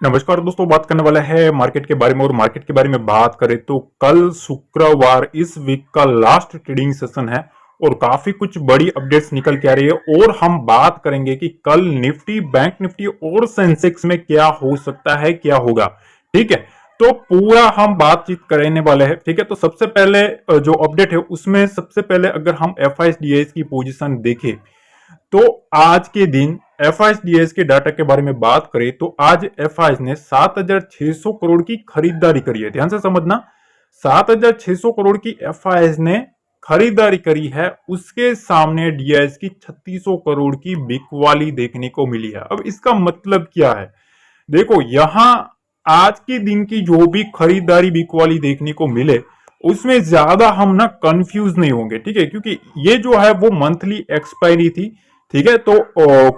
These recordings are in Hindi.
नमस्कार दोस्तों, बात करने वाला है मार्केट के बारे में। और मार्केट के बारे में बात करें तो कल शुक्रवार इस वीक का लास्ट ट्रेडिंग सेशन है और काफी कुछ बड़ी अपडेट्स निकल के आ रही है। और हम बात करेंगे कि कल निफ्टी, बैंक निफ्टी और सेंसेक्स में क्या हो सकता है, क्या होगा। ठीक है, तो पूरा हम बातचीत करने वाले हैं। ठीक है, तो सबसे पहले जो अपडेट है उसमें सबसे पहले अगर हम एफआईडीएस की पोजीशन देखें तो आज के दिन एफआईडीएस के डाटा के बारे में बात करें तो आज एफआई ने 7,600 करोड़ की खरीदारी करी है। ध्यान से समझना, 7,600 करोड़ की एफआई ने खरीदारी करी है। उसके सामने डीआईएस की 3,600 करोड़ की बिकवाली देखने को मिली है। अब इसका मतलब क्या है, देखो यहां आज के दिन की जो भी खरीदारी बिकवाली देखने को मिले उसमें ज्यादा हम ना कंफ्यूज नहीं होंगे। ठीक है, क्योंकि ये जो है वो मंथली एक्सपायरी थी। ठीक है, तो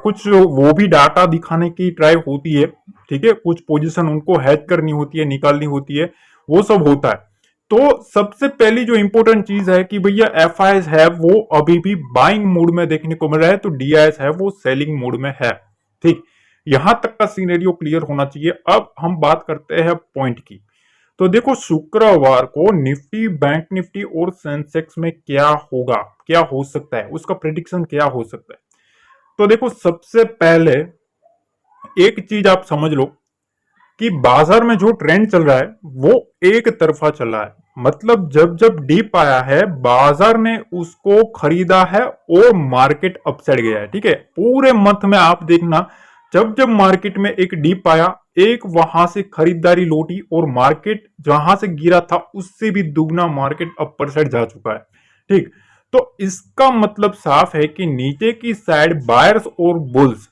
कुछ वो भी डाटा दिखाने की ट्राई होती है। ठीक है, कुछ पोजीशन उनको हैच करनी होती है, निकालनी होती है, वो सब होता है। तो सबसे पहली जो इंपॉर्टेंट चीज है कि भैया एफआईएस है वो अभी भी बाइंग मोड में देखने को मिल रहा है, तो डीआईएस है वो सेलिंग मोड में है। ठीक, यहां तक का सिनेरियो क्लियर होना चाहिए। अब हम बात करते हैं पॉइंट की। तो देखो शुक्रवार को निफ्टी, बैंक निफ्टी और सेंसेक्स में क्या होगा, क्या हो सकता है, उसका प्रिडिक्शन क्या हो सकता है। तो देखो सबसे पहले एक चीज आप समझ लो कि बाजार में जो ट्रेंड चल रहा है वो एक तरफा चल रहा है। मतलब जब जब डीप आया है बाजार ने उसको खरीदा है और मार्केट अपसाइड गया है। ठीक है, पूरे मंथ में आप देखना, जब जब मार्केट में एक डीप आया, एक वहां से खरीदारी लौटी और मार्केट जहां से गिरा था उससे भी दुगना मार्केट अपर साइड जा चुका है। ठीक, तो इसका मतलब साफ है कि नीचे की साइड बायर्स और बुल्स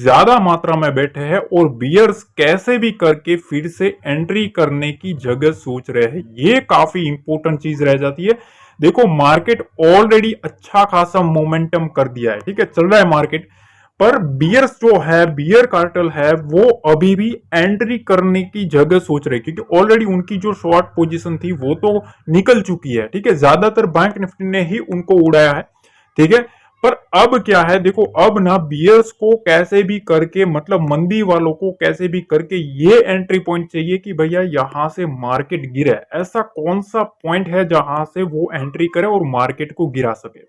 ज्यादा मात्रा में बैठे हैं और बियर्स कैसे भी करके फिर से एंट्री करने की जगह सोच रहे हैं। ये काफी इंपॉर्टेंट चीज रह जाती है। देखो मार्केट ऑलरेडी अच्छा खासा मोमेंटम कर दिया है। ठीक है, चल रहा है मार्केट, पर बियर्स जो है, बियर कार्टल है, वो अभी भी एंट्री करने की जगह सोच रहे, क्योंकि ऑलरेडी उनकी जो शॉर्ट पोजीशन थी वो तो निकल चुकी है। ठीक है, ज्यादातर बैंक निफ्टी ने ही उनको उड़ाया है। ठीक है, पर अब क्या है, देखो अब ना बियर्स को कैसे भी करके, मतलब मंदी वालों को कैसे भी करके ये एंट्री पॉइंट चाहिए कि भैया यहां से मार्केट गिरे। ऐसा कौन सा पॉइंट है जहां से वो एंट्री करे और मार्केट को गिरा सके।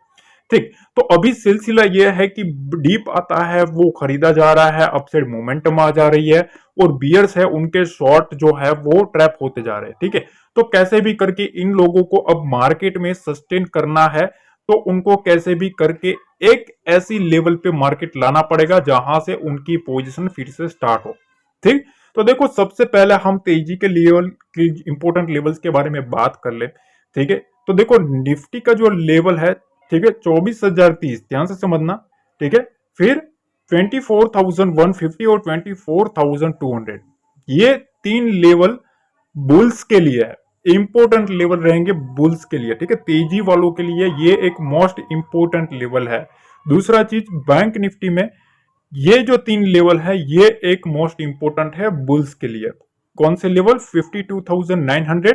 ठीक, तो अभी सिलसिला यह है कि डीप आता है वो खरीदा जा रहा है, अपसाइड मोमेंटम आ जा रही है और बियर्स है उनके शॉर्ट जो है वो ट्रैप होते जा रहे हैं। ठीक है, तो कैसे भी करके इन लोगों को अब मार्केट में सस्टेन करना है, तो उनको कैसे भी करके एक ऐसी लेवल पे मार्केट लाना पड़ेगा जहां से उनकी पोजीशन फिर से स्टार्ट हो। ठीक, तो देखो सबसे पहले हम तेजी के लेवल की इंपॉर्टेंट लेवल्स के बारे में बात कर ले। ठीक है, तो देखो निफ्टी का जो लेवल है, ठीक है, 24,030, ध्यान से समझना। ठीक है, फिर 24,150 और 24,200, ये तीन लेवल बुल्स के लिए है, इंपॉर्टेंट लेवल रहेंगे बुल्स के लिए। ठीक है, तेजी वालों के लिए ये एक मोस्ट इंपॉर्टेंट लेवल है। दूसरा चीज बैंक निफ्टी में ये जो तीन लेवल है ये एक मोस्ट इंपॉर्टेंट है बुल्स के लिए। कौन से लेवल, 52,900,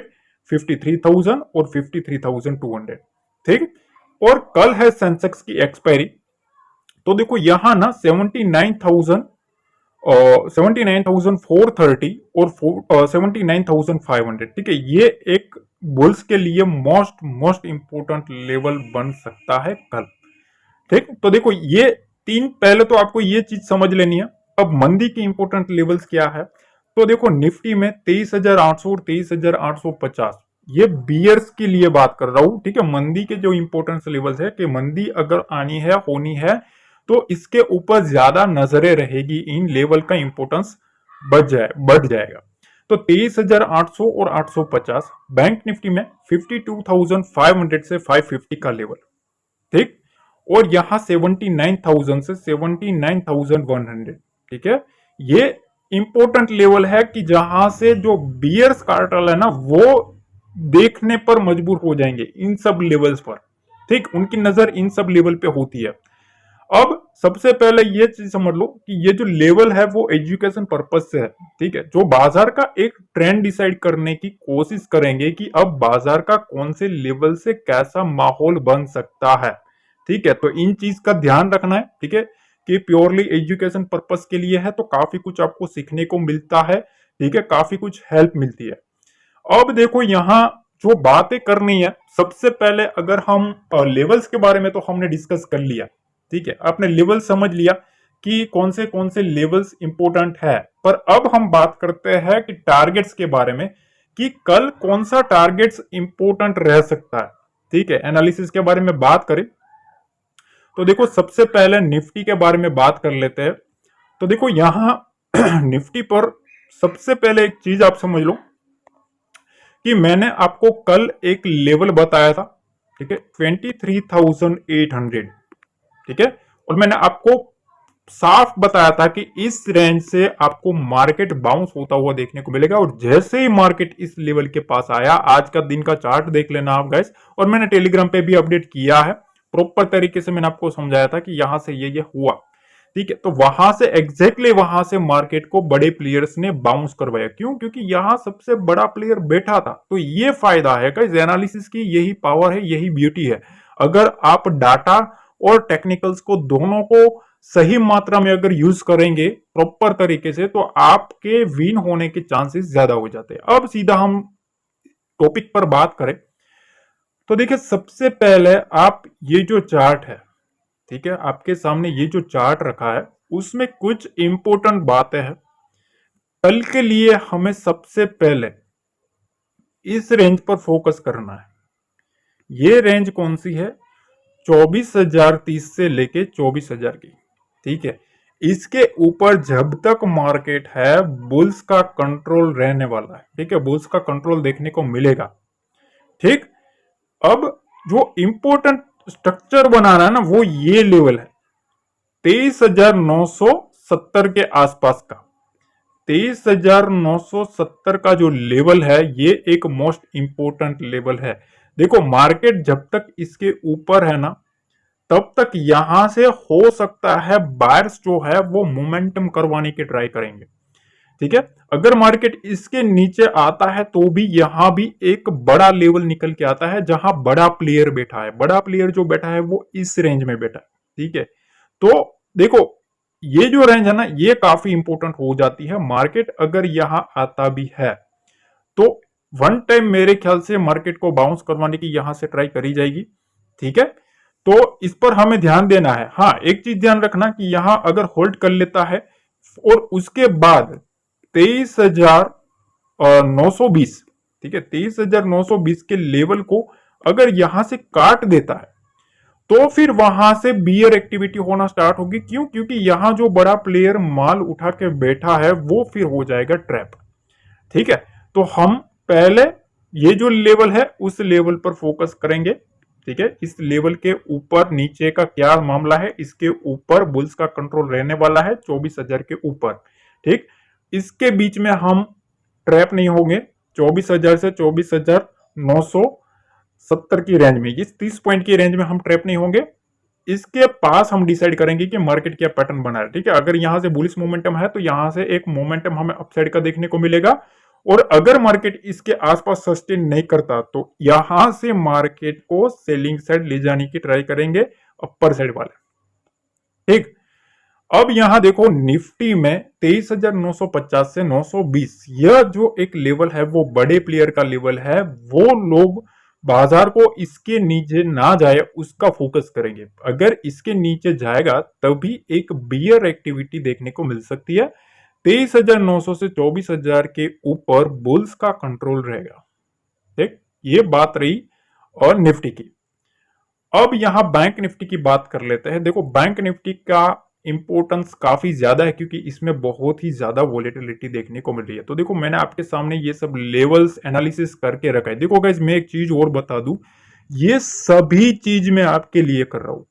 53,000 और 53,200। ठीक, और कल है सेंसेक्स की एक्सपायरी। तो देखो यहां ना 79,430 और 79,500। ठीक है, ये एक बुल्स के लिए मोस्ट मोस्ट इंपोर्टेंट लेवल बन सकता है कल। ठीक, तो देखो ये तीन, पहले तो आपको ये चीज समझ लेनी है। अब मंदी की इंपोर्टेंट लेवल्स क्या है, तो देखो निफ्टी में 23,800 और 23,850, ये बियर्स के लिए बात कर रहा हूं। ठीक है, मंदी के जो इंपोर्टेंस लेवल्स है कि मंदी अगर आनी है, होनी है, तो इसके ऊपर ज्यादा नजरें रहेगी, इन लेवल का इंपोर्टेंस बढ़ जाएगा। तो 23,800 और 850 बैंक निफ्टी में, 52,500 से 550 का लेवल। ठीक, और यहां 79,000 से 79,100। ठीक है, ये इंपॉर्टेंट लेवल है कि जहां से जो बियर्स कार्टल है ना वो देखने पर मजबूर हो जाएंगे इन सब लेवल्स पर। ठीक, उनकी नजर इन सब लेवल पे होती है। अब सबसे पहले ये चीज समझ लो कि ये जो लेवल है वो एजुकेशन पर्पज से है। ठीक है, जो बाजार का एक ट्रेंड डिसाइड करने की कोशिश करेंगे कि अब बाजार का कौन से लेवल से कैसा माहौल बन सकता है। ठीक है, तो इन चीज का ध्यान रखना है। ठीक है, कि प्योरली एजुकेशन पर्पस के लिए है, तो काफी कुछ आपको सीखने को मिलता है। ठीक है, काफी कुछ हेल्प मिलती है। अब देखो यहाँ जो बातें करनी है, सबसे पहले अगर हम लेवल्स के बारे में तो हमने डिस्कस कर लिया। ठीक है, आपने लेवल समझ लिया कि कौन से लेवल्स इंपॉर्टेंट है। पर अब हम बात करते हैं कि टारगेट्स के बारे में, कि कल कौन सा टारगेट्स इंपॉर्टेंट रह सकता है। ठीक है, एनालिसिस के बारे में बात करें तो देखो सबसे पहले निफ्टी के बारे में बात कर लेते हैं। तो देखो यहां निफ्टी पर सबसे पहले एक चीज आप समझ लो कि मैंने आपको कल एक लेवल बताया था। ठीक है, 23,800। ठीक है, और मैंने आपको साफ बताया था कि इस रेंज से आपको मार्केट बाउंस होता हुआ देखने को मिलेगा। और जैसे ही मार्केट इस लेवल के पास आया, आज का दिन का चार्ट देख लेना आप गाइस, और मैंने टेलीग्राम पे भी अपडेट किया है, प्रॉपर तरीके से मैंने आपको समझाया था कि यहां से ये हुआ। ठीक है, तो वहां से एग्जैक्टली वहां से मार्केट को बड़े प्लेयर्स ने बाउंस करवाया। क्यों? क्योंकि यहां सबसे बड़ा प्लेयर बैठा था। तो ये फायदा है गाइस एनालिसिस की, यही पावर है, यही ब्यूटी है। अगर आप डाटा और टेक्निकल्स को दोनों को सही मात्रा में अगर यूज करेंगे प्रॉपर तरीके से, तो आपके विन होने के चांसेस ज्यादा हो जाते हैं। अब सीधा हम टॉपिक पर बात करें तो देखिए सबसे पहले आप ये जो चार्ट है, ठीक है, आपके सामने ये जो चार्ट रखा है उसमें कुछ इंपॉर्टेंट बातें हैं। कल के लिए हमें सबसे पहले इस रेंज पर फोकस करना है। ये रेंज कौन सी है? 24,030 से लेके 24,000 की। ठीक है, इसके ऊपर जब तक मार्केट है बुल्स का कंट्रोल रहने वाला है। ठीक है, बुल्स का कंट्रोल देखने को मिलेगा। ठीक, अब जो इंपॉर्टेंट स्ट्रक्चर बनाना है ना, वो ये लेवल है 23,970 के आसपास का। 23,970 का जो लेवल है ये एक मोस्ट इंपॉर्टेंट लेवल है। देखो मार्केट जब तक इसके ऊपर है ना, तब तक यहां से हो सकता है बायर्स जो है वो मोमेंटम करवाने की ट्राई करेंगे। ठीक है, अगर मार्केट इसके नीचे आता है तो भी यहां भी एक बड़ा लेवल निकल के आता है जहां बड़ा प्लेयर बैठा है। बड़ा प्लेयर जो बैठा है वो इस रेंज में बैठा है। ठीक है, तो देखो ये जो रेंज है ना, ये काफी इंपॉर्टेंट हो जाती है। मार्केट अगर यहां आता भी है तो वन टाइम मेरे ख्याल से मार्केट को बाउंस करवाने की यहां से ट्राई करी जाएगी। ठीक है, तो इस पर हमें ध्यान देना है। हाँ, एक चीज ध्यान रखना कि यहां अगर होल्ड कर लेता है और उसके बाद 23,920, ठीक है, 23,920 के लेवल को अगर यहां से काट देता है तो फिर वहां से बियर एक्टिविटी होना स्टार्ट होगी। क्यों? क्योंकि यहां जो बड़ा प्लेयर माल उठा के बैठा है वो फिर हो जाएगा ट्रैप। ठीक है, तो हम पहले ये जो लेवल है उस लेवल पर फोकस करेंगे। ठीक है, इस लेवल के ऊपर नीचे का क्या मामला है, इसके ऊपर बुल्स का कंट्रोल रहने वाला है 24,000 के ऊपर। ठीक, इसके बीच में हम ट्रैप नहीं होंगे। 24,000 से 24,970 की रेंज में, इस 30 पॉइंट की रेंज में हम ट्रैप नहीं होंगे। इसके पास हम डिसाइड करेंगे कि मार्केट क्या पैटर्न बना है। ठीक है, अगर यहां से बुलिश मोमेंटम है तो यहां से एक मोमेंटम हमें अपसाइड का देखने को मिलेगा। और अगर मार्केट इसके आसपास सस्टेन नहीं करता तो यहां से मार्केट को सेलिंग साइड ले जाने की ट्राई करेंगे, अपर साइड वाले। ठीक, अब यहां देखो निफ्टी में 23,950 से 920, यह जो एक लेवल है वो बड़े प्लेयर का लेवल है। वो लोग बाजार को इसके नीचे ना जाए उसका फोकस करेंगे। अगर इसके नीचे जाएगा तभी एक बियर एक्टिविटी देखने को मिल सकती है। 23,900 से 24,000 के ऊपर बुल्स का कंट्रोल रहेगा। ठीक, ये बात रही और निफ्टी की। अब यहां बैंक निफ्टी की बात कर लेते हैं। देखो बैंक निफ्टी का इंपॉर्टेंस काफी ज्यादा है क्योंकि इसमें बहुत ही ज्यादा वॉलेटिलिटी देखने को मिल रही है। तो देखो मैंने आपके सामने ये सब लेवल्स एनालिसिस करके रखा है। देखो गाइस, मैं एक चीज और बता दूं, ये सभी चीज मैं आपके लिए कर रहा हूं।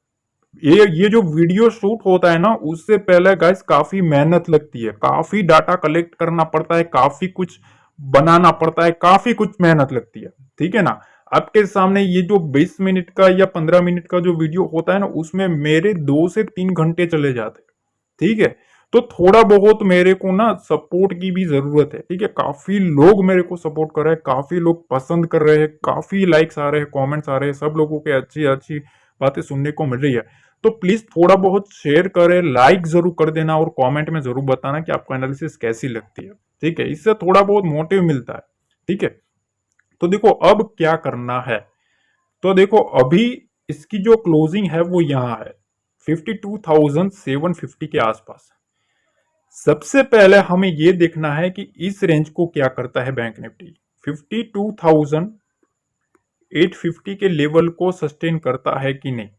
ये जो वीडियो शूट होता है ना, उससे पहले गाइस काफी मेहनत लगती है, काफी डाटा कलेक्ट करना पड़ता है, काफी कुछ बनाना पड़ता है, काफी कुछ मेहनत लगती है। ठीक है ना, आपके सामने ये जो 20 मिनट का या 15 मिनट का जो वीडियो होता है ना, उसमें मेरे 2 से 3 घंटे चले जाते हैं। ठीक है, तो थोड़ा बहुत मेरे को ना सपोर्ट की भी जरूरत है। ठीक है, काफी लोग मेरे को सपोर्ट कर रहे हैं, काफी लोग पसंद कर रहे हैं, काफी लाइक्स आ रहे हैं, कमेंट्स आ रहे हैं, सब लोगों के अच्छी अच्छी बातें सुनने को मिल रही है। तो प्लीज थोड़ा बहुत शेयर करें, लाइक जरूर कर देना और कमेंट में जरूर बताना कि आपको एनालिसिस कैसी लगती है। ठीक है, इससे थोड़ा बहुत मोटिव मिलता है। ठीक है, तो देखो अब क्या करना है। तो देखो अभी इसकी जो क्लोजिंग है वो यहाँ है 52,750 के आसपास। सबसे पहले हमें ये देखना है कि इस रेंज को क्या करता है बैंक निफ्टी। 52,850 के लेवल को सस्टेन करता है कि नहीं।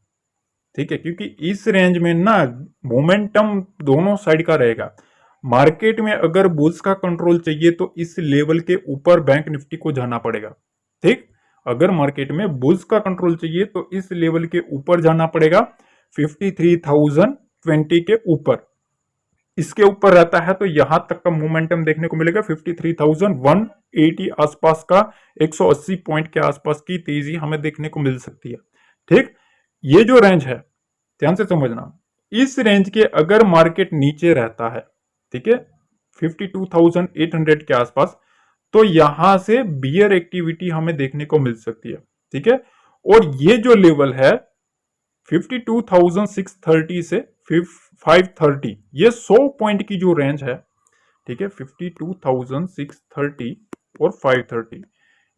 ठीक है, क्योंकि इस रेंज में ना मोमेंटम दोनों साइड का रहेगा। मार्केट में अगर बुल्स का कंट्रोल चाहिए तो इस लेवल के ऊपर बैंक निफ्टी को जाना पड़ेगा। ठीक, अगर मार्केट में बुल्स का कंट्रोल चाहिए तो इस लेवल के ऊपर जाना पड़ेगा 53,020 के ऊपर। इसके ऊपर रहता है तो यहां तक का मोमेंटम देखने को मिलेगा 53,180 आसपास का, 180 पॉइंट के आसपास की तेजी हमें देखने को मिल सकती है। ठीक, ये जो रेंज है ध्यान से समझना, इस रेंज के अगर मार्केट नीचे रहता है, ठीक है, 52,800 के आसपास, तो यहां से बियर एक्टिविटी हमें देखने को मिल सकती है। ठीक है, और ये जो लेवल है 52,630 से 530, ये 100 पॉइंट की जो रेंज है, ठीक है, 52,630 और 530,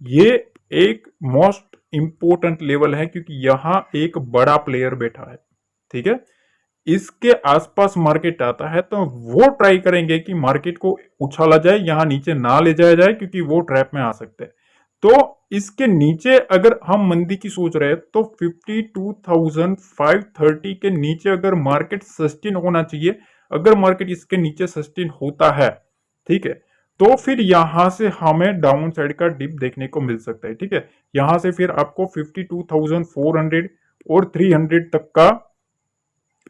ये एक मोस्ट इंपोर्टेंट लेवल है क्योंकि यहां एक बड़ा प्लेयर बैठा है। ठीक है, इसके आसपास मार्केट आता है तो वो ट्राई करेंगे कि मार्केट को उछाला जाए, यहां नीचे ना ले जाया जाए क्योंकि वो ट्रैप में आ सकते हैं। तो इसके नीचे अगर हम मंदी की सोच रहे हैं तो 52,530 के नीचे अगर मार्केट सस्टेन होना चाहिए। अगर मार्केट इसके नीचे सस्टेन होता है, ठीक है, तो फिर यहां से हमें डाउन साइड का डिप देखने को मिल सकता है। ठीक है, यहां से फिर आपको 52,400 और 300 तक का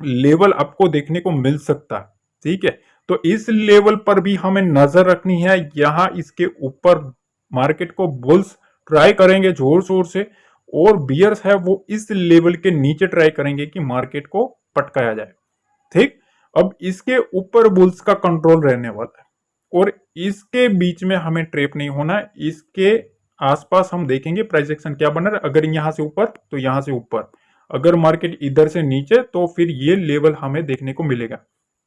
लेवल आपको देखने को मिल सकता है। ठीक है, तो इस लेवल पर भी हमें नजर रखनी है। यहां इसके ऊपर मार्केट को बुल्स ट्राई करेंगे जोर शोर से, और बियर्स है वो इस लेवल के नीचे ट्राई करेंगे कि मार्केट को पटकाया जाए। ठीक, अब इसके ऊपर बुल्स का कंट्रोल रहने वाला है और इसके बीच में हमें ट्रेप नहीं होना है। इसके आसपास हम देखेंगे प्राइस एक्शन क्या बना है। अगर यहां से ऊपर तो यहां से ऊपर, अगर मार्केट इधर से नीचे तो फिर ये लेवल हमें देखने को मिलेगा।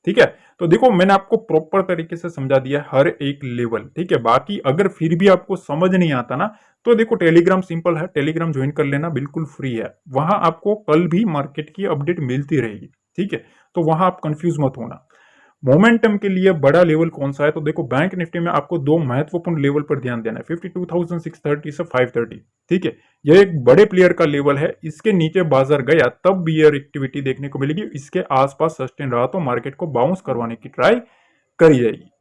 ठीक है, तो देखो मैंने आपको प्रॉपर तरीके से समझा दिया हर एक लेवल। ठीक है, बाकी अगर फिर भी आपको समझ नहीं आता ना, तो देखो टेलीग्राम सिंपल है, टेलीग्राम ज्वाइन कर लेना, बिल्कुल फ्री है। वहां आपको कल भी मार्केट की अपडेट मिलती रहेगी। ठीक है, तो वहां आप कंफ्यूज मत होना। मोमेंटम के लिए बड़ा लेवल कौन सा है, तो देखो बैंक निफ्टी में आपको दो महत्वपूर्ण लेवल पर ध्यान देना है, 52,630 से 530। ठीक है, यह एक बड़े प्लेयर का लेवल है। इसके नीचे बाजार गया तब बियर एक्टिविटी देखने को मिलेगी। इसके आसपास सस्टेन रहा तो मार्केट को बाउंस करवाने की ट्राई करी जाएगी।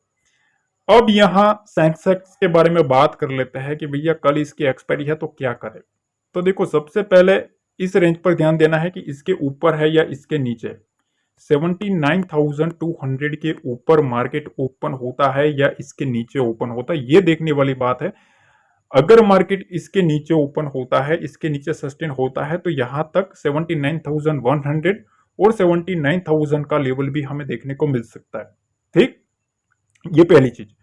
अब यहां सेंसेक्स के बारे में बात कर लेते हैं कि भैया कल इसकी एक्सपायरी है तो क्या करें। तो देखो सबसे पहले इस रेंज पर ध्यान देना है कि इसके ऊपर है या इसके नीचे। 79,200 के ऊपर मार्केट ओपन होता है या इसके नीचे ओपन होता है, ये देखने वाली बात है। अगर मार्केट इसके नीचे ओपन होता है, इसके नीचे सस्टेन होता है, तो यहां तक 79,100 और 79,000 का लेवल भी हमें देखने को मिल सकता है। ठीक, ये पहली चीज।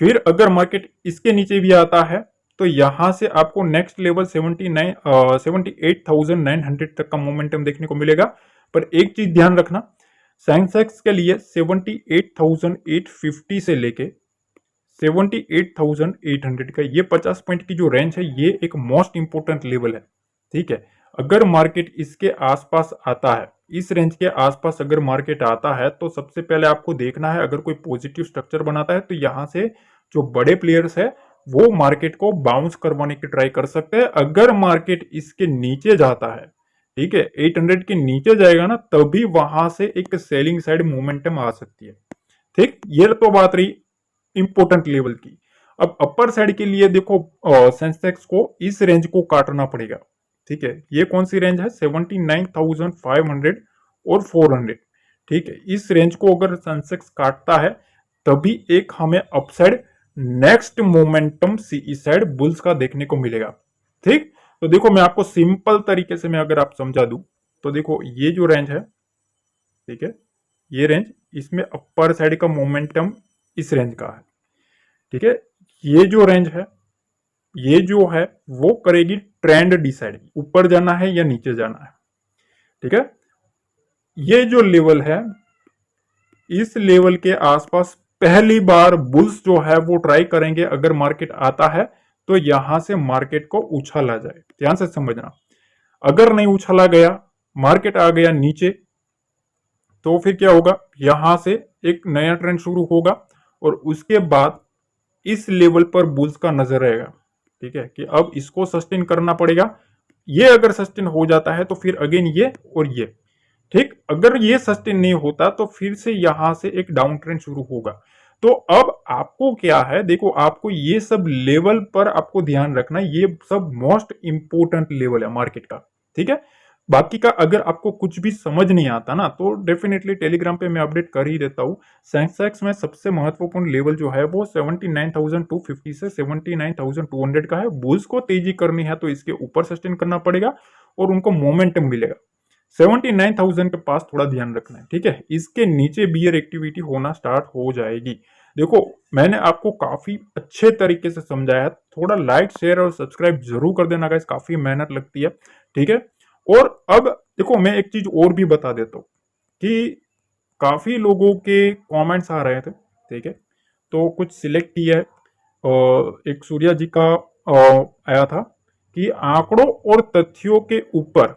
फिर अगर मार्केट इसके नीचे भी आता है तो यहां से आपको नेक्स्ट लेवल 78,900 तक का मोमेंटम देखने को मिलेगा। पर एक चीज ध्यान रखना, सेंसेक्स के लिए 78,850 से लेके 78,800 का ये 50 पॉइंट की जो रेंज है, ये एक मोस्ट इंपोर्टेंट लेवल है। ठीक है, अगर मार्केट इसके आसपास आता है, इस रेंज के आसपास अगर मार्केट आता है, तो सबसे पहले आपको देखना है, अगर कोई पॉजिटिव स्ट्रक्चर बनाता है तो यहां से जो बड़े प्लेयर्स है वो मार्केट को बाउंस करवाने की ट्राई कर सकते हैं। अगर मार्केट इसके नीचे जाता है, ठीक है, 800 के नीचे जाएगा ना, तभी वहां से एक सेलिंग साइड मोमेंटम आ सकती है। ठीक, ये तो बात रही इंपोर्टेंट लेवल की। अब अपर साइड के लिए देखो सेंसेक्स को इस रेंज को काटना पड़ेगा। ठीक है, ये कौन सी रेंज है, 79,500 और 400। ठीक है, इस रेंज को अगर सेंसेक्स काटता है तभी एक हमें अपसाइड नेक्स्ट मोमेंटम सीई साइड बुल्स का देखने को मिलेगा। ठीक, तो देखो मैं आपको सिंपल तरीके से मैं अगर आप समझा दूं, तो देखो ये जो रेंज है, ठीक है, ये रेंज, इसमें अपर साइड का मोमेंटम इस रेंज का है। ठीक है, ये जो रेंज है, ये जो है वो करेगी ट्रेंड डिसाइड, ऊपर जाना है या नीचे जाना है। ठीक है, ये जो लेवल है, इस लेवल के आसपास पहली बार बुल्स जो है वो ट्राई करेंगे। अगर मार्केट आता है तो यहां से मार्केट को उछाला जाए, ध्यान से समझना। अगर नहीं उछाला गया, मार्केट आ गया नीचे, तो फिर क्या होगा, यहां से एक नया ट्रेंड शुरू होगा और उसके बाद इस लेवल पर बुल्स का नजर रहेगा। ठीक है, कि अब इसको सस्टेन करना पड़ेगा। ये अगर सस्टेन हो जाता है तो फिर अगेन ये और ये, ठीक। अगर ये सस्टेन नहीं होता तो फिर से यहां से एक डाउन ट्रेंड शुरू होगा। तो अब आपको क्या है, देखो आपको ये सब लेवल पर आपको ध्यान रखना, ये सब मोस्ट इंपोर्टेंट लेवल है मार्केट का। ठीक है, बाकी का अगर आपको कुछ भी समझ नहीं आता ना तो डेफिनेटली टेलीग्राम पे मैं अपडेट कर ही देता हूँ। सेंसेक्स में सबसे महत्वपूर्ण लेवल जो है वो 79,250 से 79,200 का है। बुल्स को तेजी करनी है तो इसके ऊपर सस्टेन करना पड़ेगा और उनको मोमेंटम मिलेगा। 79,000 के पास थोड़ा ध्यान रखना है। ठीक है, इसके नीचे बियर एक्टिविटी होना स्टार्ट हो जाएगी। देखो मैंने आपको काफी अच्छे तरीके से समझाया है, थोड़ा लाइक शेयर और सब्सक्राइब जरूर कर देना गाइस, काफी मेहनत लगती है। ठीक है, और अब देखो मैं एक चीज और भी बता देता हूँ कि काफी लोगों के कमेंट्स आ रहे थे। ठीक है, तो कुछ सिलेक्ट किया है। एक सूर्या जी का आया था कि आंकड़ों और तथ्यों के ऊपर,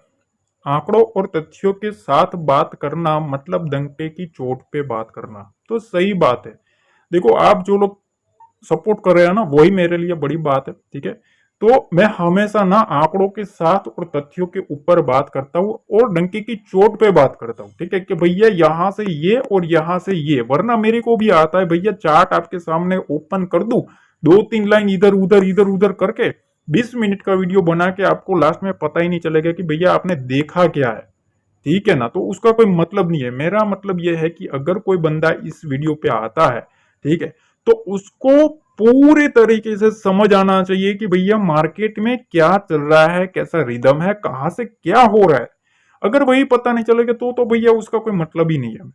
आंकड़ों और तथ्यों के साथ बात करना मतलब डंके की चोट पे बात करना। तो सही बात है, देखो आप जो लोग सपोर्ट कर रहे हैं ना वही मेरे लिए बड़ी बात है। ठीक है, तो मैं हमेशा ना आंकड़ों के साथ और तथ्यों के ऊपर बात करता हूँ और डंके की चोट पे बात करता हूँ। ठीक है, कि भैया यहां से ये और यहां से ये, वरना मेरे को भी आता है भैया चार्ट आपके सामने ओपन कर दूं, दो तीन लाइन इधर उधर करके 20 मिनट का वीडियो बना के आपको लास्ट में पता ही नहीं चलेगा कि भैया आपने देखा क्या है। ठीक है ना, तो उसका कोई मतलब नहीं है। मेरा मतलब यह है कि अगर कोई बंदा इस वीडियो पे आता है, ठीक है, तो उसको पूरे तरीके से समझ आना चाहिए कि भैया मार्केट में क्या चल रहा है, कैसा रिदम है, कहां से क्या हो रहा है। अगर वही पता नहीं चलेगा तो भैया उसका कोई मतलब ही नहीं है।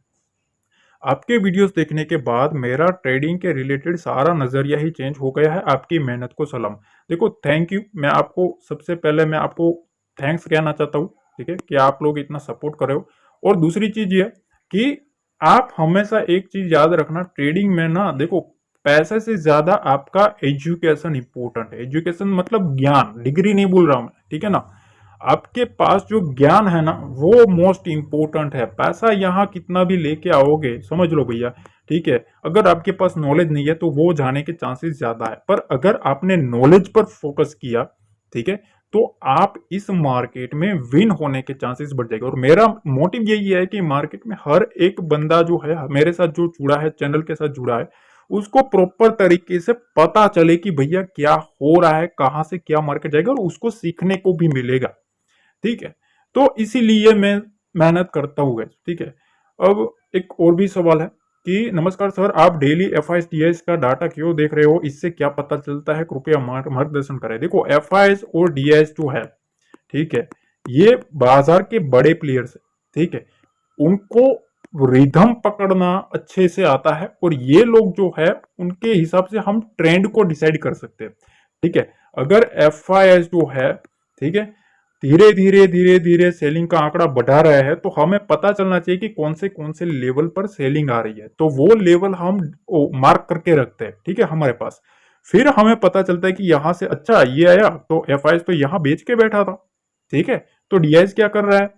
आपके वीडियोस देखने के बाद मेरा ट्रेडिंग के रिलेटेड सारा नजरिया ही चेंज हो गया है। आपकी मेहनत को सलाम। देखो थैंक यू, मैं आपको सबसे पहले मैं आपको थैंक्स कहना चाहता हूँ। ठीक है, कि आप लोग इतना सपोर्ट कर रहे हो। और दूसरी चीज ये कि आप हमेशा एक चीज याद रखना, ट्रेडिंग में ना देखो पैसे से ज्यादा आपका एजुकेशन इंपॉर्टेंट है। एजुकेशन मतलब ज्ञान, डिग्री नहीं बोल रहा हूं मैं। ठीक है ना, आपके पास जो ज्ञान है ना वो मोस्ट इंपोर्टेंट है। पैसा यहाँ कितना भी लेके आओगे समझ लो भैया, ठीक है, अगर आपके पास नॉलेज नहीं है तो वो जाने के चांसेस ज्यादा है। पर अगर आपने नॉलेज पर फोकस किया, ठीक है, तो आप इस मार्केट में विन होने के चांसेस बढ़ जाएंगे। और मेरा मोटिव यही है कि मार्केट में हर एक बंदा जो है मेरे साथ जो जुड़ा है, चैनल के साथ जुड़ा है, उसको प्रॉपर तरीके से पता चले कि भैया क्या हो रहा है, कहां से क्या मार्केट जाएगा, और उसको सीखने को भी मिलेगा। ठीक है, तो इसीलिए मैं मेहनत करता हूँ गाइस। ठीक है, अब एक और भी सवाल है कि नमस्कार सर, आप डेली एफआईएस डीआईएस का डाटा क्यों देख रहे हो, इससे क्या पता चलता है, कृपया मार्गदर्शन करें। देखो एफआईएस और डीआईएस जो है, ठीक है, ये बाजार के बड़े प्लेयर्स है। ठीक है, उनको रिदम पकड़ना अच्छे से आता है और ये लोग जो है उनके हिसाब से हम ट्रेंड को डिसाइड कर सकते हैं। ठीक है, अगर एफआईएस जो है, ठीक है, धीरे धीरे सेलिंग का आंकड़ा बढ़ा रहा है तो हमें पता चलना चाहिए कि कौन से लेवल पर सेलिंग आ रही है, तो वो लेवल हम मार्क करके रखते हैं। ठीक है, हमारे पास फिर हमें पता चलता है कि यहां से अच्छा ये आया तो एफआईएस तो यहां बेच के बैठा था। ठीक है, तो डीआईएस क्या कर रहा है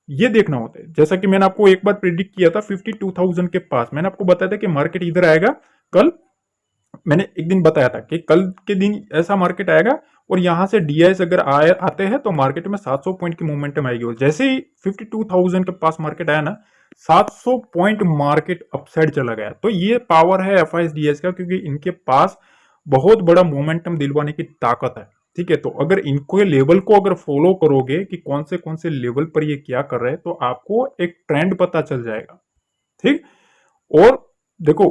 ये देखना होता है। जैसा कि मैंने आपको एक बार प्रिडिक्ट किया था 52,000 के पास, मैंने आपको बताया था कि मार्केट इधर आएगा। कल मैंने एक दिन बताया था कि कल के दिन ऐसा मार्केट आएगा और यहां से डीआईएस अगर आते हैं तो मार्केट में 700 पॉइंट की मूवमेंटम आएगी। और जैसे ही 52,000 के पास मार्केट आया ना, 700 पॉइंट मार्केट अपसाइड चला गया। तो ये पावर है एफआईएस डीआईएस का, क्योंकि इनके पास बहुत बड़ा मोमेंटम दिलवाने की ताकत है। ठीक है, तो अगर इनको लेवल को अगर फॉलो करोगे कि कौन से लेवल पर ये क्या कर रहे हैं तो आपको एक ट्रेंड पता चल जाएगा। ठीक, और देखो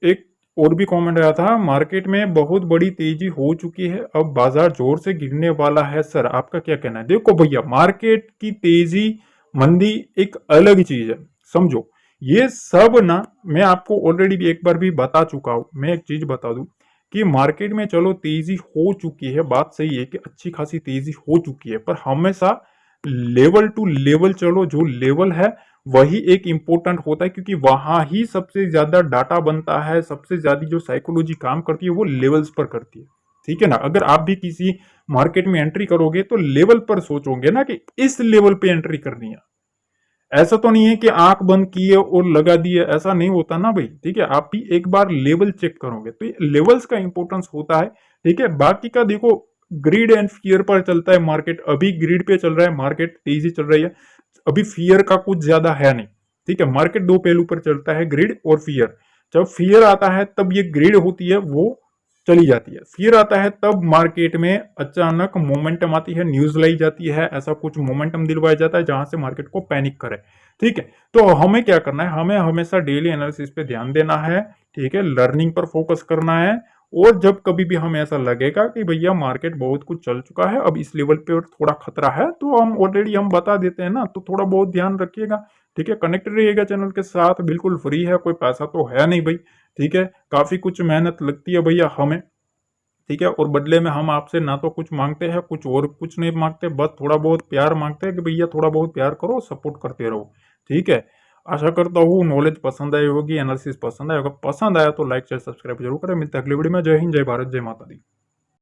एक और भी कमेंट आया था, मार्केट में बहुत बड़ी तेजी हो चुकी है, अब बाजार जोर से गिरने वाला है, सर आपका क्या कहना है। देखो भैया मार्केट की तेजी मंदी एक अलग चीज है, समझो। ये सब ना मैं आपको ऑलरेडी भी एक बार भी बता चुका हूं। मैं एक चीज बता दूं कि मार्केट में चलो तेजी हो चुकी है, बात सही है कि अच्छी खासी तेजी हो चुकी है, पर हमेशा लेवल टू लेवल चलो, जो लेवल है वही एक इम्पोर्टेंट होता है, क्योंकि वहां ही सबसे ज्यादा डाटा बनता है, सबसे ज्यादा जो साइकोलॉजी काम करती है वो लेवल्स पर करती है। ठीक है ना। अगर आप भी किसी मार्केट में एंट्री करोगे तो लेवल पर सोचोगे ना कि इस लेवल पे एंट्री करनी है। ऐसा तो नहीं है कि आंख बंद किए और लगा दिए, ऐसा नहीं होता ना भाई। ठीक है, आप भी एक बार लेवल चेक करोगे तो ये लेवल्स का इंपॉर्टेंस होता है। ठीक है, बाकी का देखो, ग्रीड एंड फियर पर चलता है मार्केट। अभी ग्रीड पे चल रहा है मार्केट, तेजी चल रही है, अभी फियर का कुछ ज्यादा है नहीं। ठीक है, मार्केट दो पहलू पर चलता है, ग्रीड और फियर। जब फियर आता है तब ये ग्रीड होती है वो चली जाती है, फिर आता है तब मार्केट में अचानक मोमेंटम आती है, न्यूज लाई जाती है, ऐसा कुछ मोमेंटम दिलवाया जाता है जहां से मार्केट को पैनिक करे। ठीक है, तो हमें क्या करना है, हमें हमेशा डेली एनालिसिस पे ध्यान देना है। ठीक है, लर्निंग पर फोकस करना है। और जब कभी भी हमें ऐसा लगेगा कि भैया मार्केट बहुत कुछ चल चुका है, अब इस लेवल पे और थोड़ा खतरा है, तो हम ऑलरेडी हम बता देते हैं ना, तो थोड़ा बहुत ध्यान रखिएगा। ठीक है, कनेक्टेड रहिएगा चैनल के साथ, बिल्कुल फ्री है, कोई पैसा तो है नहीं भाई। ठीक है, काफी कुछ मेहनत लगती है भैया हमें। ठीक है, और बदले में हम आपसे ना तो कुछ मांगते हैं, कुछ और कुछ नहीं मांगते, बस थोड़ा बहुत प्यार मांगते हैं कि भैया थोड़ा बहुत प्यार करो, सपोर्ट करते रहो। ठीक है, आशा करता हूँ नॉलेज पसंद आई होगी, एनालिसिस पसंद आया होगा। पसंद आया तो लाइक शेयर सब्सक्राइब जरूर करें। मिलते हैं अगली वीडियो में। जय हिंद, जय भारत, जय माता दी।